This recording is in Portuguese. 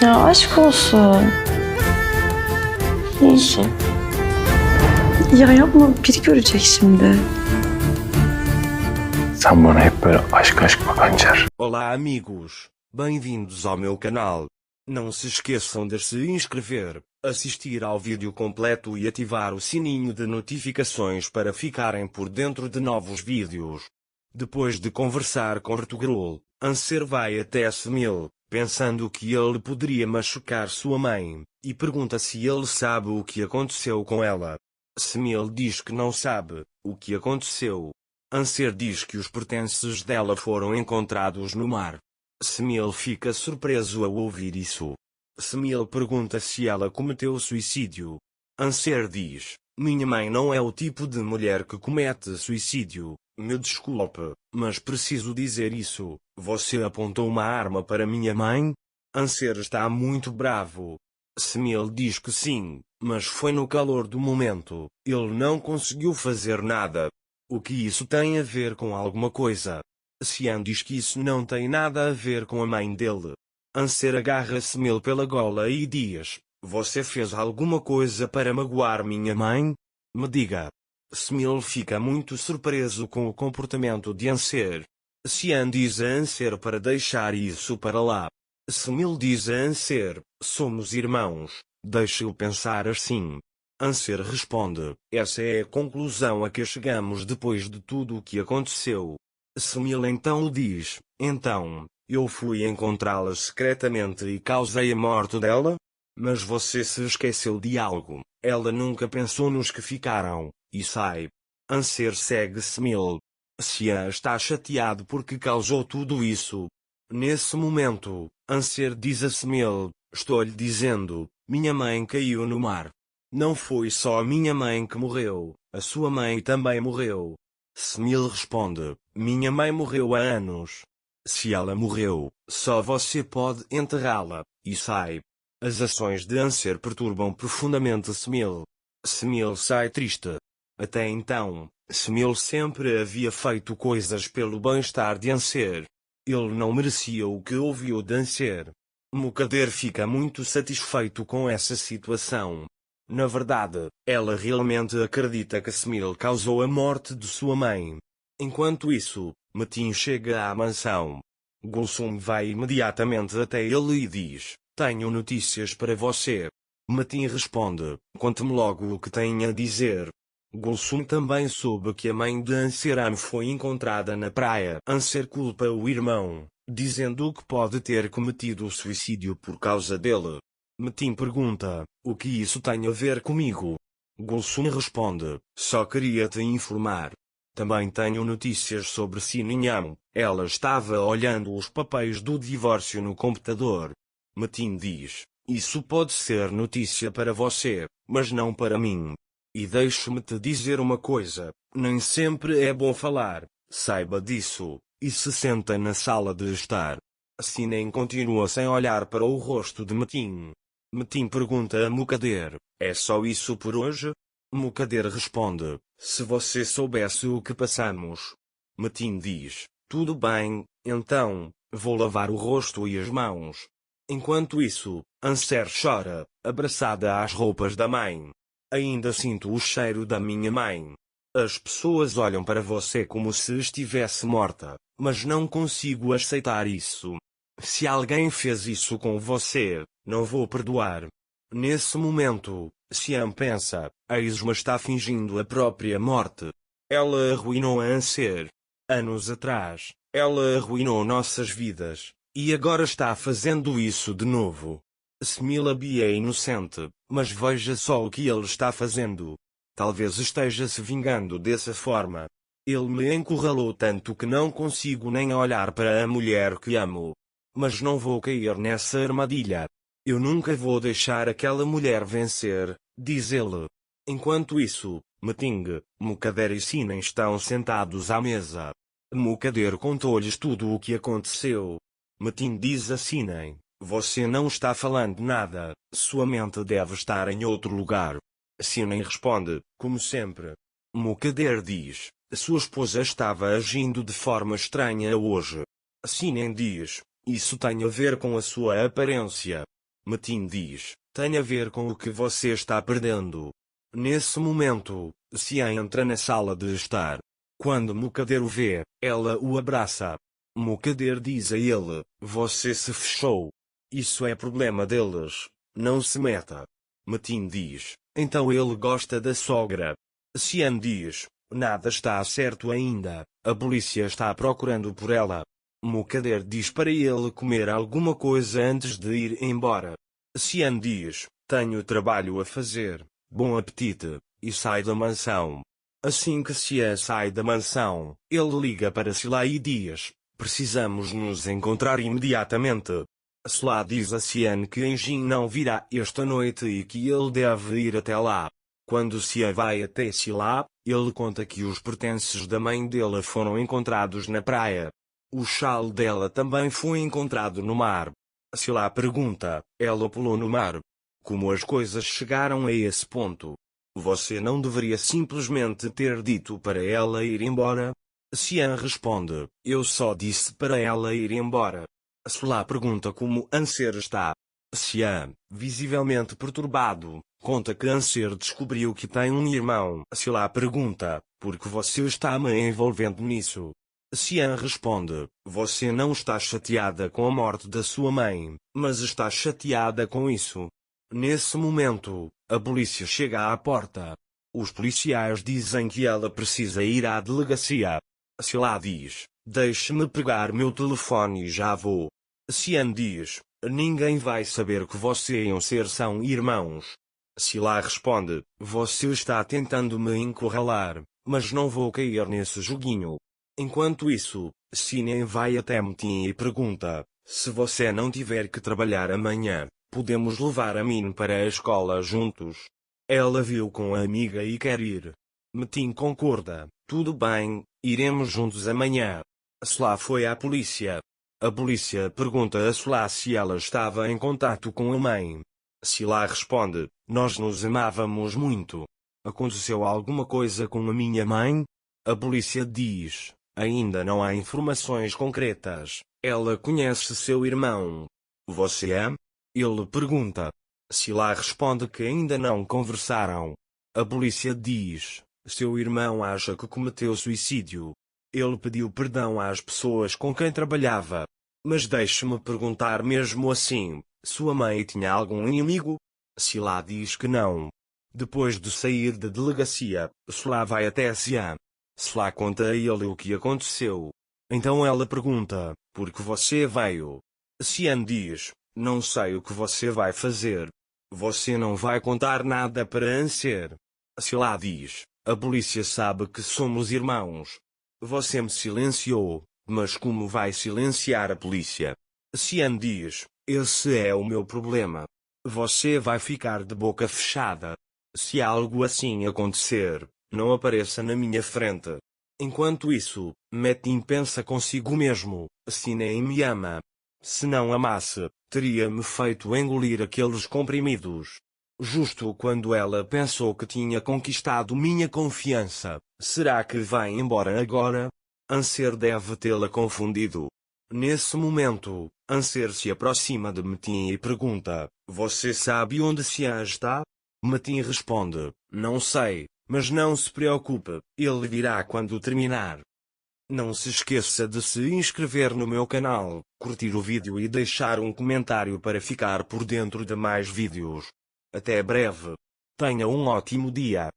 Ya aşk olsun. Olsun. Ya yapma, biri görecek şimdi. Sen bana hep böyle aşk aşk bak Hançer. Olá amigos, bem-vindos ao meu canal. Não se esqueçam de se inscrever, assistir ao vídeo completo e ativar o sininho de notificações para ficarem por dentro de novos vídeos. Depois de conversar com Ertugrul, Anser vai até Semil, pensando que ele poderia machucar sua mãe, e pergunta se ele sabe o que aconteceu com ela. Semil diz que não sabe o que aconteceu. Anser diz que os pertences dela foram encontrados no mar. Semil fica surpreso ao ouvir isso. Semil pergunta se ela cometeu suicídio. Anser diz: minha mãe não é o tipo de mulher que comete suicídio. Me desculpe, mas preciso dizer isso. Você apontou uma arma para minha mãe? Anser está muito bravo. Semil diz que sim, mas foi no calor do momento. Ele não conseguiu fazer nada. O que isso tem a ver com alguma coisa? Xian diz que isso não tem nada a ver com a mãe dele. Anser agarra Semil pela gola e diz: você fez alguma coisa para magoar minha mãe? Me diga. Semil fica muito surpreso com o comportamento de Anser. Xian diz a Anser para deixar isso para lá. Semil diz a Anser: somos irmãos, deixe-o pensar assim. Anser responde: essa é a conclusão a que chegamos depois de tudo o que aconteceu. Semil então diz: então, eu fui encontrá-la secretamente e causei a morte dela? Mas você se esqueceu de algo, ela nunca pensou nos que ficaram, e sai. Anser segue Semil. Xian está chateado porque causou tudo isso. Nesse momento, Anser diz a Semil: estou-lhe dizendo, minha mãe caiu no mar. Não foi só a minha mãe que morreu, a sua mãe também morreu. Semil responde: minha mãe morreu há anos. Se ela morreu, só você pode enterrá-la, e sai. As ações de Anser perturbam profundamente Semil. Semil sai triste. Até então, Semil sempre havia feito coisas pelo bem-estar de Anser. Ele não merecia o que ouviu de Anser. Mukader fica muito satisfeito com essa situação. Na verdade, ela realmente acredita que Semil causou a morte de sua mãe. Enquanto isso, Metin chega à mansão. Gulsum vai imediatamente até ele e diz: tenho notícias para você. Metin responde: conte-me logo o que tem a dizer. Gulsum também soube que a mãe de Anseram foi encontrada na praia. Anser culpa o irmão, dizendo que pode ter cometido suicídio por causa dele. Metin pergunta: o que isso tem a ver comigo? Gulsum responde: só queria te informar. Também tenho notícias sobre Sininham. Ela estava olhando os papéis do divórcio no computador. Metin diz: isso pode ser notícia para você, mas não para mim. E deixe-me te dizer uma coisa, nem sempre é bom falar, saiba disso, e se senta na sala de estar. Sinem continua sem olhar para o rosto de Metin. Metin pergunta a Mukader: é só isso por hoje? Mukader responde: se você soubesse o que passamos. Metin diz: tudo bem, então, vou lavar o rosto e as mãos. Enquanto isso, Anser chora, abraçada às roupas da mãe. Ainda sinto o cheiro da minha mãe. As pessoas olham para você como se estivesse morta, mas não consigo aceitar isso. Se alguém fez isso com você, não vou perdoar. Nesse momento, Xian pensa: a Isma está fingindo a própria morte. Ela arruinou a Anser. Anos atrás, ela arruinou nossas vidas, e agora está fazendo isso de novo. Smilabi é inocente, mas veja só o que ele está fazendo. Talvez esteja se vingando dessa forma. Ele me encurralou tanto que não consigo nem olhar para a mulher que amo. Mas não vou cair nessa armadilha. Eu nunca vou deixar aquela mulher vencer, diz ele. Enquanto isso, Meting, Mukader e Sinem estão sentados à mesa. Mukader contou-lhes tudo o que aconteceu. Metin diz a Sinem: você não está falando nada, sua mente deve estar em outro lugar. Sinem responde: como sempre. Mukader diz: sua esposa estava agindo de forma estranha hoje. Sinem diz: isso tem a ver com a sua aparência. Metin diz, tem a ver com o que você está perdendo. Nesse momento, Xian entra na sala de estar. Quando Mukadder o vê, ela o abraça. Mukadder diz a ele, você se fechou. Isso é problema deles, não se meta. Metin diz, então ele gosta da sogra. Xian diz, nada está certo ainda, a polícia está procurando por ela. Mukadder diz para ele comer alguma coisa antes de ir embora. Xian diz, tenho trabalho a fazer, bom apetite, e sai da mansão. Assim que Xian sai da mansão, ele liga para Sila e diz, precisamos nos encontrar imediatamente. Sila diz a Xian que Enjin não virá esta noite e que ele deve ir até lá. Quando Xian vai até Sila, ele conta que os pertences da mãe dela foram encontrados na praia. O chale dela também foi encontrado no mar. Sila pergunta, ela pulou no mar. Como as coisas chegaram a esse ponto? Você não deveria simplesmente ter dito para ela ir embora? Xian responde, eu só disse para ela ir embora. Sila pergunta como Anser está. Xian, visivelmente perturbado, conta que Anser descobriu que tem um irmão. Sila pergunta, por que você está me envolvendo nisso? Xian responde, você não está chateada com a morte da sua mãe, mas está chateada com isso. Nesse momento, a polícia chega à porta. Os policiais dizem que ela precisa ir à delegacia. Sila diz, deixe-me pegar meu telefone e já vou. Xian diz, ninguém vai saber que você e Anser são irmãos. Sila responde, você está tentando me encurralar, mas não vou cair nesse joguinho. Enquanto isso, Xian vai até Metin e pergunta, se você não tiver que trabalhar amanhã, podemos levar a Min para a escola juntos. Ela viu com a amiga e quer ir. Metin concorda, tudo bem, iremos juntos amanhã. Sila foi à polícia. A polícia pergunta a Sila se ela estava em contato com a mãe. Sila responde, nós nos amávamos muito. Aconteceu alguma coisa com a minha mãe? A polícia diz, ainda não há informações concretas. Ela conhece seu irmão. Você é? Ele pergunta. Sila responde que ainda não conversaram. A polícia diz, seu irmão acha que cometeu suicídio. Ele pediu perdão às pessoas com quem trabalhava. Mas deixe-me perguntar mesmo assim, sua mãe tinha algum inimigo? Sila diz que não. Depois de sair da delegacia, Sila vai até Xian. Sila conta a ele o que aconteceu. Então ela pergunta, por que você veio? Xian diz, não sei o que você vai fazer. Você não vai contar nada para Anser. Sila diz, a polícia sabe que somos irmãos. Você me silenciou, mas como vai silenciar a polícia? Xian diz, esse é o meu problema. Você vai ficar de boca fechada. Se algo assim acontecer, não apareça na minha frente. Enquanto isso, Metin pensa consigo mesmo, se nem me ama. Se não amasse, teria-me feito engolir aqueles comprimidos. Justo quando ela pensou que tinha conquistado minha confiança, será que vai embora agora? Anser deve tê-la confundido. Nesse momento, Anser se aproxima de Metin e pergunta, você sabe onde Xian está? Metin responde, não sei, mas não se preocupe, ele virá quando terminar. Não se esqueça de se inscrever no meu canal, curtir o vídeo e deixar um comentário para ficar por dentro de mais vídeos. Até breve. Tenha um ótimo dia.